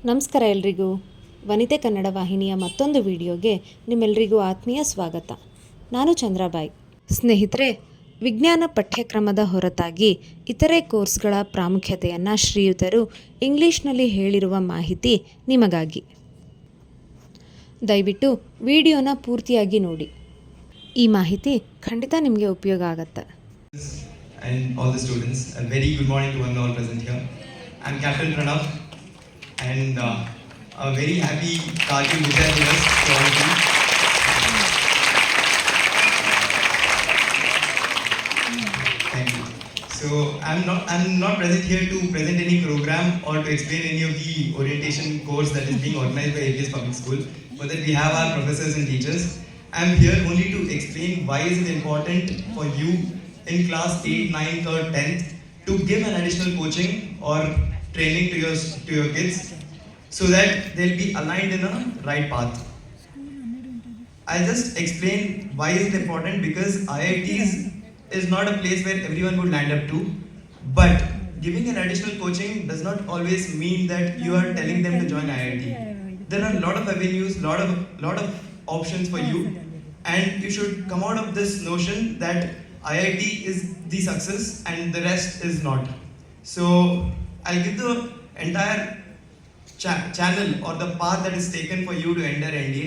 ನಮಸ್ಕಾರ ಎಲ್ರಿಗೂ. ವನಿತೆ ಕನ್ನಡ ವಾಹಿನಿಯ ಮತ್ತೊಂದು ವಿಡಿಯೋಗೆ ನಿಮ್ಮೆಲ್ಲರಿಗೂ ಆತ್ಮೀಯ ಸ್ವಾಗತ. ನಾನು ಚಂದ್ರಾಬಾಯಿ. ಸ್ನೇಹಿತರೆ, ವಿಜ್ಞಾನ ಪಠ್ಯಕ್ರಮದ ಹೊರತಾಗಿ ಇತರೆ ಕೋರ್ಸ್ಗಳ ಪ್ರಾಮುಖ್ಯತೆಯನ್ನು ಶ್ರೀಯುತರು ಇಂಗ್ಲೀಷ್ನಲ್ಲಿ ಹೇಳಿರುವ ಮಾಹಿತಿ ನಿಮಗಾಗಿ. ದಯವಿಟ್ಟು ವಿಡಿಯೋನ ಪೂರ್ತಿಯಾಗಿ ನೋಡಿ. ಈ ಮಾಹಿತಿ ಖಂಡಿತ ನಿಮಗೆ ಉಪಯೋಗ ಆಗುತ್ತೆ. And all the students, a very good morning to one and all present here. I'm Captain Pranav, and a very happy Kargil Vijay Divas to all of you. Thank you. So I'm not present here to present any program or to explain any of the orientation course that is being organized by APS Public School. For that we have our professors and teachers. I'm here only to explain why is it important for you in class 8th, 9th or 10th to give an additional coaching or training to your kids so that they'll be aligned in a right path. I'll just explain why is it important, because IITs is not a place where everyone would land up to, but giving an additional coaching does not always mean that you are telling them to join IIT. There are a lot of avenues, lot of options for you, and you should come out of this notion that IIT is the success and the rest is not. So I'll give the entire channel or the path that is taken for you to enter NDA.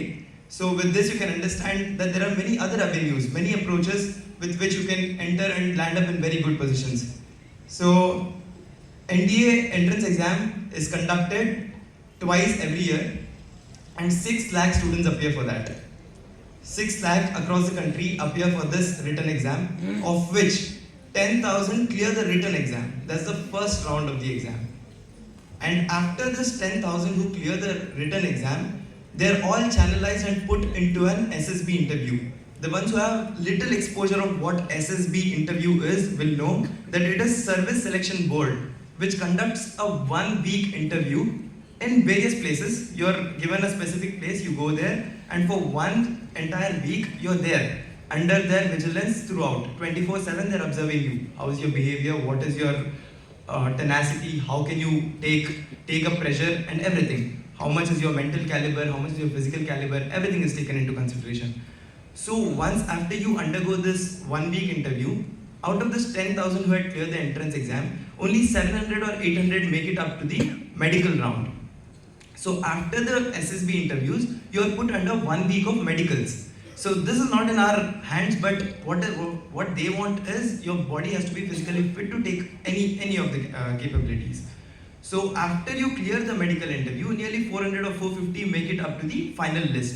So with this you can understand that there are many other avenues, many approaches with which you can enter and land up in very good positions. So NDA entrance exam is conducted twice every year and 6 lakh students appear for that. 6 lakh across the country appear for this written exam, of which 10,000 clear the written exam. That's the first round of the exam. And after this 10,000 who clear the written exam, they're all channelized and put into an SSB interview. The ones who have little exposure of what SSB interview is will know that it is Service Selection Board which conducts a 1-week interview in various places. You're given a specific place, you go there, and for one entire week you're there under their vigilance throughout. 24/7 they're observing you. How is your behavior, what is your tenacity, how can you take up pressure and everything. How much is your mental caliber, how much is your physical caliber, everything is taken into consideration. So once after you undergo this 1-week interview, out of this 10,000 who had cleared the entrance exam, only 700 or 800 make it up to the medical round. So after the SSB interviews, you are put under 1 week of medicals. So this is not in our hands, but what they want is your body has to be physically fit to take any of the capabilities. So after you clear the medical interview, nearly 400 or 450 make it up to the final list.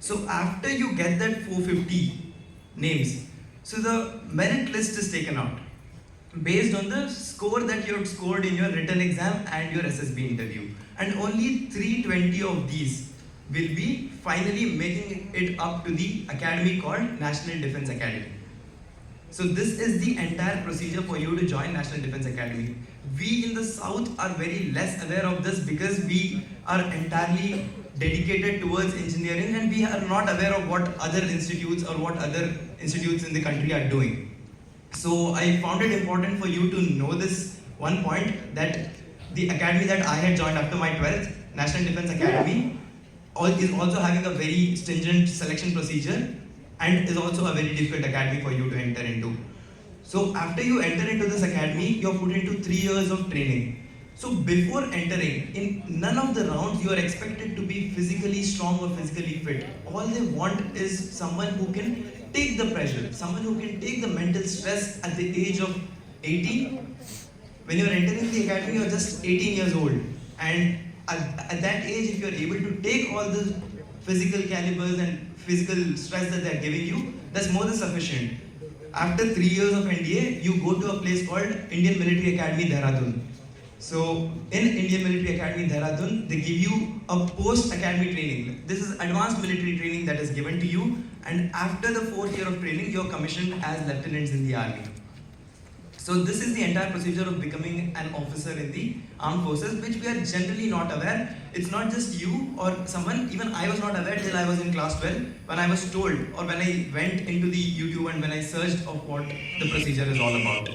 So after you get that 450 names, so the merit list is taken out based on the score that you have scored in your written exam and your SSB interview, and only 320 of these will be finally making it up to the academy called National Defence Academy. So this is the entire procedure for you to join National Defence Academy. We in the south are very less aware of this because we are entirely dedicated towards engineering, and we are not aware of what other institutes or what other institutes in the country are doing. So I found it important for you to know this one point, that the academy that I had joined after my 12th, National Defence Academy, is also having a very stringent selection procedure and is also a very difficult academy for you to enter into. So after you enter into this academy, you're put into 3 years of training. So before entering, in none of the rounds you are expected to be physically strong or physically fit. All they want is someone who can take the pressure, someone who can take the mental stress at the age of 18. When you're entering the academy, you're just 18 years old, and at that age, if you're able to take all the physical calibers and physical stress that they're giving you, that's more than sufficient. After 3 years of NDA, you go to a place called Indian Military Academy, Dehradun. So in Indian Military Academy, Dehradun, they give you a post-academy training. This is advanced military training that is given to you, and after the 4th year of training, you're commissioned as lieutenants in the army. So this is the entire procedure of becoming an officer in the armed forces, which we are generally not aware. It's not just you or someone, even I was not aware till I was in class 12, when I was told, or when I went into the YouTube and when I searched of what the procedure is all about.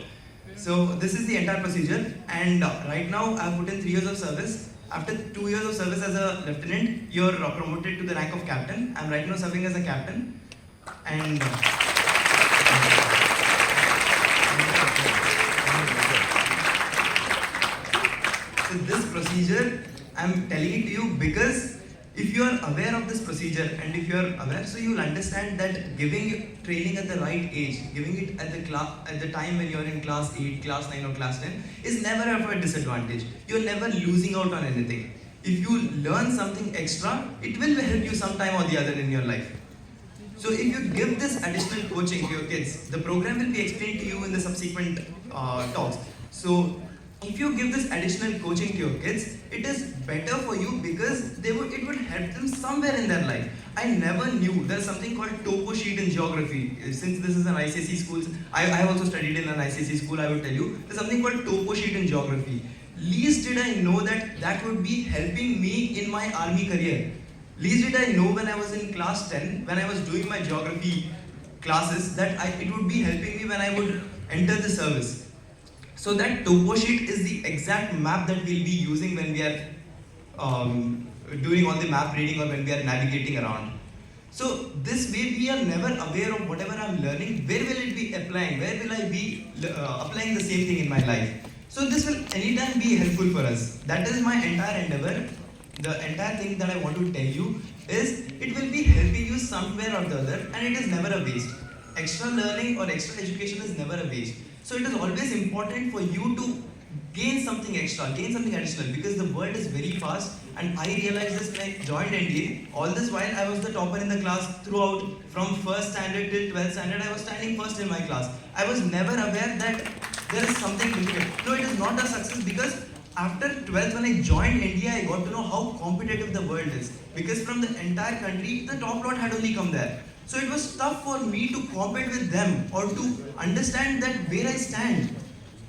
So this is the entire procedure, and right now I've put in 3 years of service. After 2 years of service as a lieutenant, you're promoted to the rank of captain. I'm right now serving as a captain, and so this procedure, I'm telling it to you because if you are aware of this procedure and if you are aware, so you'll understand that giving training at the right age, giving it at the time when you're in class 8, class 9 or class 10 is never of a disadvantage. You're never losing out on anything. If you learn something extra, it will help you sometime or the other in your life. So if you give this additional coaching to your kids, the program will be explained to you in the subsequent talks. So if you give this additional coaching to your kids, it is better for you because it would help them somewhere in their life. I never knew there's something called topo sheet in geography. Since this is an ICSE school, I also studied in an ICSE school, I would tell you, there's something called topo sheet in geography. Least did I know that would be helping me in my army career. Least did I know when I was in class 10, when I was doing my geography classes, that it would be helping me when I would enter the service. So that topo sheet is the exact map that we'll be using when we are doing all the map reading or when we are navigating around. So this way we are never aware of whatever I'm learning, where will it be applying, where will I be applying the same thing in my life. So this will anytime be helpful for us. That is my entire endeavor. The entire thing that I want to tell you is it will be helping you somewhere or the other, and it is never a waste. Extra learning or extra education is never a waste. So it is always important for you to gain something extra, gain something additional, because the world is very fast, and I realized this when I joined NDA. All this while I was the topper in the class throughout, from 1st standard till 12th standard, I was standing first in my class. I was never aware that there is something different. No, it is not a success because after 12th when I joined NDA, I got to know how competitive the world is. Because from the entire country, the top lot had only come there. So it was tough for me to compete with them or to understand that where I stand.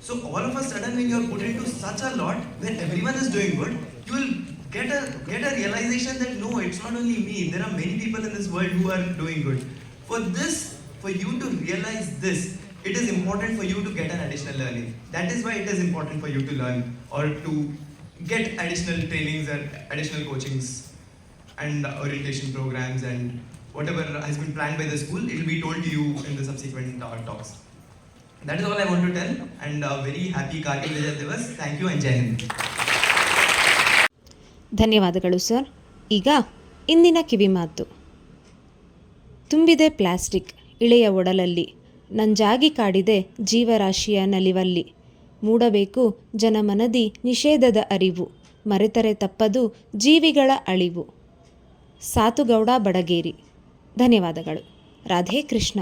So all of a sudden when you are put into such a lot, when everyone is doing good, you will get a realization that no, it's not only me. There are many people in this world who are doing good. For you to realize this, it is important for you to get an additional learning. That is why it is important for you to learn or to get additional trainings and additional coachings and orientation programs and whatever has been planned by the school, it will be told to you in the subsequent talks. That is all I want to tell, and very happy Kargil Vijay Divas. Thank you and Jai Hind. ಧನ್ಯವಾದಗಳು sir. ಈಗ ಇಂದಿನ ಕಿವಿಮಾತು. ತುಂಬಿದೆ plastic ಇಳೆಯ ಒಡಲಲ್ಲಿ, ನಂಜಾಗಿ ಕಾಡಿದೆ ಜೀವರಾಶಿಯ ನಲಿವಲ್ಲಿ. ಮೂಡಬೇಕು ಜನಮನದಿ ನಿಷೇಧದ ಅರಿವು, ಮರೆತರೆ ತಪ್ಪದು ಜೀವಿಗಳ ಅಳಿವು. ಸಾತುಗೌಡ ಬಡಗೇರಿ. ಧನ್ಯವಾದಗಳು. ರಾಧೇ ಕೃಷ್ಣ.